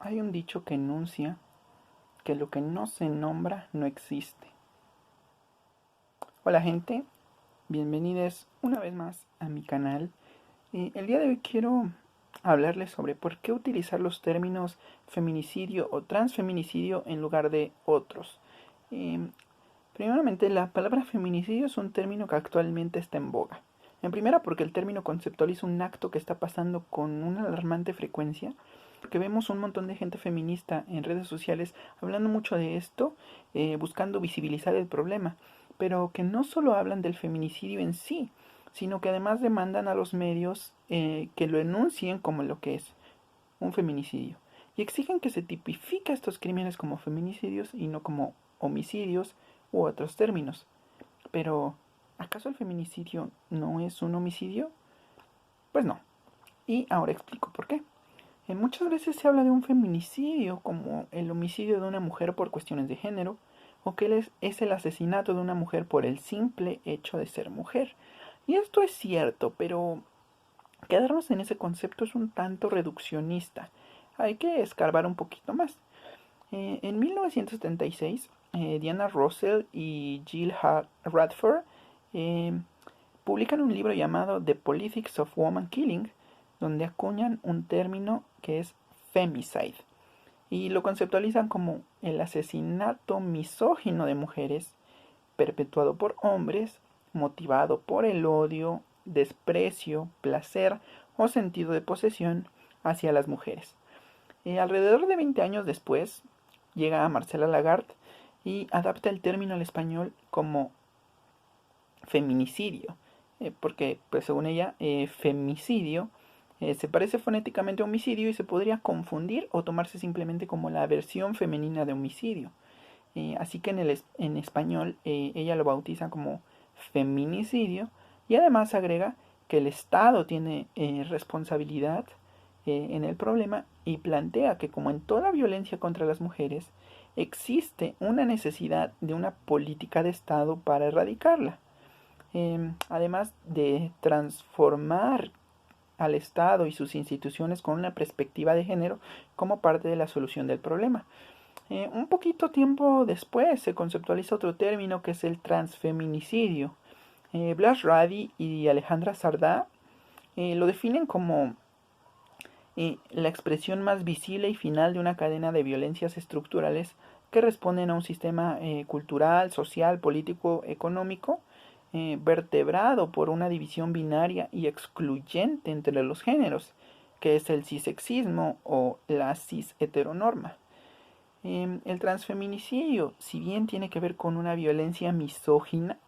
Hay un dicho que enuncia que lo que no se nombra no existe. Hola gente, bienvenidos una vez más a mi canal. El día de hoy quiero hablarles sobre por qué utilizar los términos feminicidio o transfeminicidio en lugar de otros. Eh, Primeramente, la palabra feminicidio es un término que actualmente está en boga. En primera, porque el término conceptualiza un acto que está pasando con una alarmante frecuencia, porque vemos un montón de gente feminista en redes sociales hablando mucho de esto, buscando visibilizar el problema, pero que no solo hablan del feminicidio en sí, sino que además demandan a los medios que lo enuncien como lo que es un feminicidio, y exigen que se tipifique estos crímenes como feminicidios y no como homicidios u otros términos. Pero, ¿acaso el feminicidio no es un homicidio? Pues no. Y ahora explico por qué. Muchas veces se habla de un feminicidio como el homicidio de una mujer por cuestiones de género, o que es el asesinato de una mujer por el simple hecho de ser mujer. Y esto es cierto, pero quedarnos en ese concepto es un tanto reduccionista. Hay que escarbar un poquito más. En 1976, Diana Russell y Jill Radford eh, publican un libro llamado The Politics of Woman Killing, donde acuñan un término que es femicide y lo conceptualizan como el asesinato misógino de mujeres perpetuado por hombres, motivado por el odio, desprecio, placer o sentido de posesión hacia las mujeres. Alrededor de 20 años después, llega a Marcela Lagarde y adapta el término al español como feminicidio, porque pues según ella, femicidio se parece fonéticamente a homicidio y se podría confundir o tomarse simplemente como la versión femenina de homicidio. Así que en español ella lo bautiza como feminicidio y además agrega que el Estado tiene responsabilidad en el problema y plantea que como en toda violencia contra las mujeres existe una necesidad de una política de Estado para erradicarla. Además de transformar al Estado y sus instituciones con una perspectiva de género como parte de la solución del problema. Un poquito tiempo después se conceptualiza otro término que es el transfeminicidio. Blas Radi y Alejandra Sardá lo definen como la expresión más visible y final de una cadena de violencias estructurales que responden a un sistema cultural, social, político, económico, vertebrado por una división binaria y excluyente entre los géneros, que es el cisexismo o la cis-heteronorma. El transfeminicidio, si bien tiene que ver con una violencia misógina,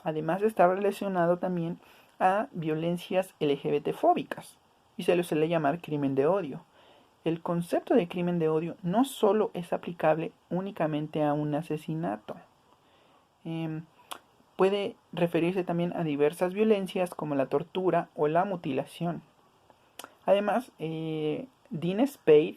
además está relacionado también a violencias LGBT-fóbicas y se le suele llamar crimen de odio. El concepto de crimen de odio no solo es aplicable únicamente a un asesinato, eh, puede referirse también a diversas violencias como la tortura o la mutilación. Además, Dean Spade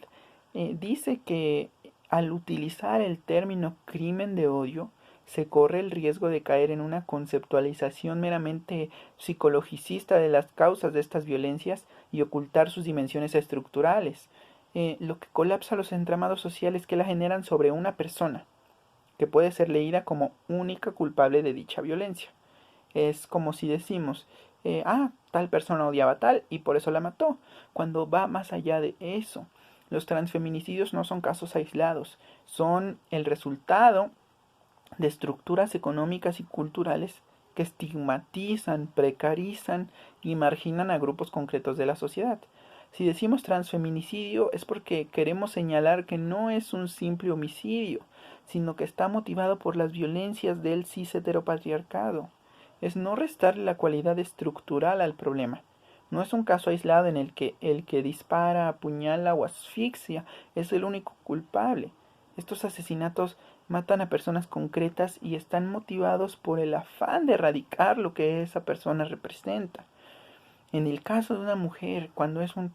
dice que al utilizar el término crimen de odio, se corre el riesgo de caer en una conceptualización meramente psicologicista de las causas de estas violencias y ocultar sus dimensiones estructurales, lo que colapsa los entramados sociales que la generan sobre una persona, que puede ser leída como única culpable de dicha violencia. Es como si decimos, tal persona odiaba a tal y por eso la mató, cuando va más allá de eso. Los transfeminicidios no son casos aislados, son el resultado de estructuras económicas y culturales que estigmatizan, precarizan y marginan a grupos concretos de la sociedad. Si decimos transfeminicidio es porque queremos señalar que no es un simple homicidio, sino que está motivado por las violencias del cis heteropatriarcado. Es no restarle la cualidad estructural al problema. No es un caso aislado en el que dispara, apuñala o asfixia es el único culpable. Estos asesinatos matan a personas concretas y están motivados por el afán de erradicar lo que esa persona representa. En el caso de una mujer, cuando es un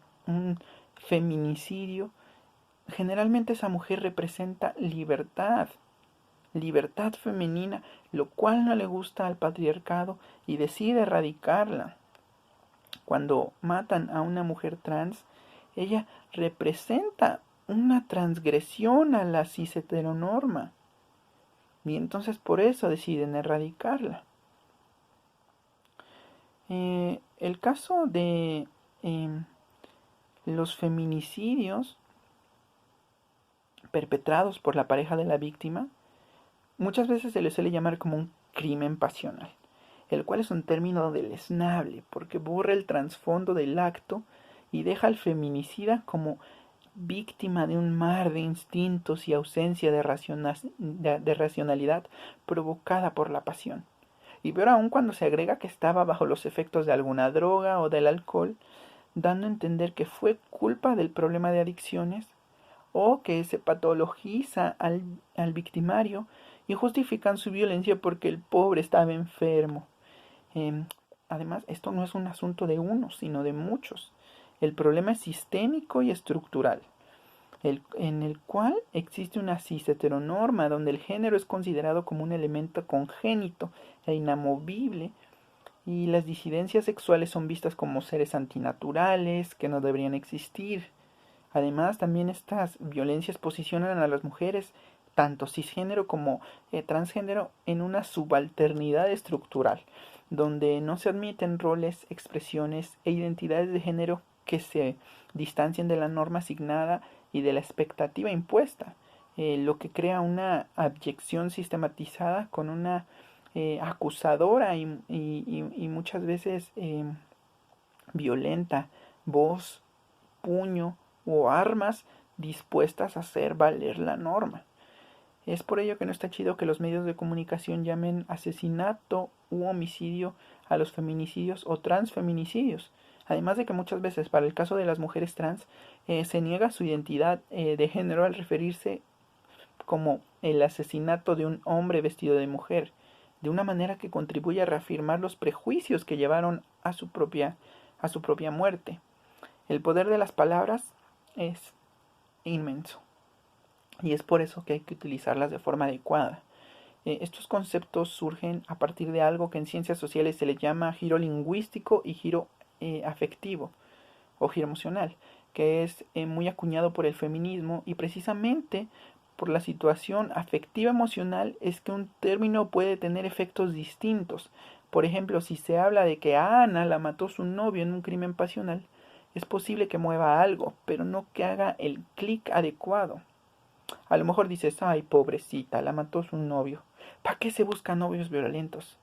feminicidio, generalmente esa mujer representa libertad, libertad femenina, lo cual no le gusta al patriarcado y decide erradicarla. Cuando matan a una mujer trans, ella representa una transgresión a la cis heteronorma. Y entonces por eso deciden erradicarla. El caso de los feminicidios perpetrados por la pareja de la víctima, muchas veces se le suele llamar como un crimen pasional, el cual es un término deleznable porque borra el trasfondo del acto y deja al feminicida como víctima de un mar de instintos y ausencia de racionalidad provocada por la pasión. Y peor aún cuando se agrega que estaba bajo los efectos de alguna droga o del alcohol, dando a entender que fue culpa del problema de adicciones o que se patologiza al victimario y justifican su violencia porque el pobre estaba enfermo. Además, esto no es un asunto de uno, sino de muchos. El problema es sistémico y estructural, en el cual existe una cis heteronorma donde el género es considerado como un elemento congénito e inamovible y las disidencias sexuales son vistas como seres antinaturales que no deberían existir. Además, también estas violencias posicionan a las mujeres, tanto cisgénero como transgénero, en una subalternidad estructural, donde no se admiten roles, expresiones e identidades de género que se distancien de la norma asignada y de la expectativa impuesta, lo que crea una abyección sistematizada con una acusadora y muchas veces violenta voz, puño o armas dispuestas a hacer valer la norma. Es por ello que no está chido que los medios de comunicación llamen asesinato u homicidio a los feminicidios o transfeminicidios. Además de que muchas veces para el caso de las mujeres trans se niega su identidad de género al referirse como el asesinato de un hombre vestido de mujer, de una manera que contribuye a reafirmar los prejuicios que llevaron a su propia muerte. El poder de las palabras es inmenso y es por eso que hay que utilizarlas de forma adecuada. Estos conceptos surgen a partir de algo que en ciencias sociales se le llama giro lingüístico y giro afectivo o giro emocional, que es muy acuñado por el feminismo y precisamente por la situación afectiva emocional es que un término puede tener efectos distintos. Por ejemplo, si se habla de que a Ana la mató su novio en un crimen pasional, es posible que mueva algo, pero no que haga el clic adecuado. A lo mejor dices, ay, pobrecita, la mató su novio. ¿Para qué se buscan novios violentos?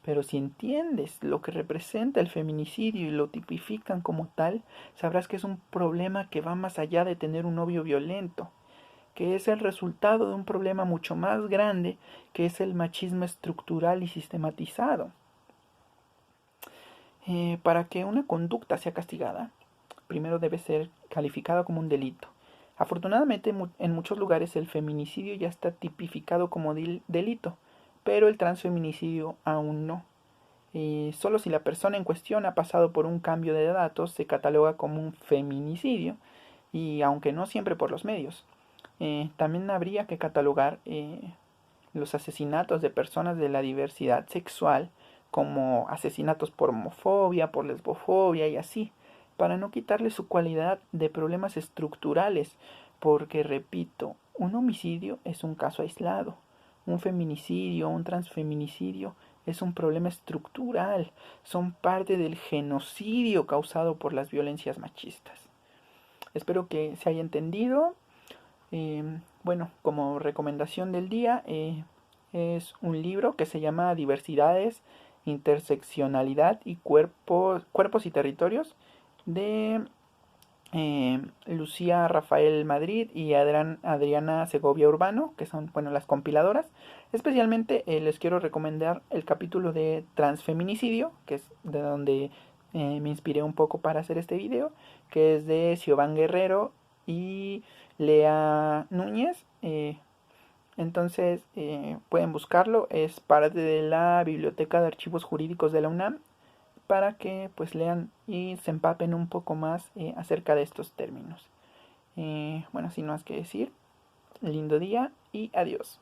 Pero si entiendes lo que representa el feminicidio y lo tipifican como tal, sabrás que es un problema que va más allá de tener un novio violento, que es el resultado de un problema mucho más grande, que es el machismo estructural y sistematizado. Para que una conducta sea castigada, primero debe ser calificada como un delito. Afortunadamente, en muchos lugares el feminicidio ya está tipificado como delito, pero el transfeminicidio aún no. Solo si la persona en cuestión ha pasado por un cambio de datos se cataloga como un feminicidio, y aunque no siempre por los medios. También habría que catalogar los asesinatos de personas de la diversidad sexual como asesinatos por homofobia, por lesbofobia y así, para no quitarle su cualidad de problemas estructurales, porque repito, un homicidio es un caso aislado, un feminicidio, un transfeminicidio es un problema estructural, son parte del genocidio causado por las violencias machistas. Espero que se haya entendido. Bueno, como recomendación del día, es un libro que se llama Diversidades, Interseccionalidad y Cuerpos y Territorios de Lucía Rafael Madrid y Adriana Segovia Urbano, que son las compiladoras. Especialmente les quiero recomendar el capítulo de transfeminicidio, que es de donde me inspiré un poco para hacer este video, que es de Siobhan Guerrero y Lea Núñez. Entonces pueden buscarlo, es parte de la Biblioteca de Archivos Jurídicos de la UNAM, para que pues lean y se empapen un poco más acerca de estos términos. Sin más que decir, lindo día y adiós.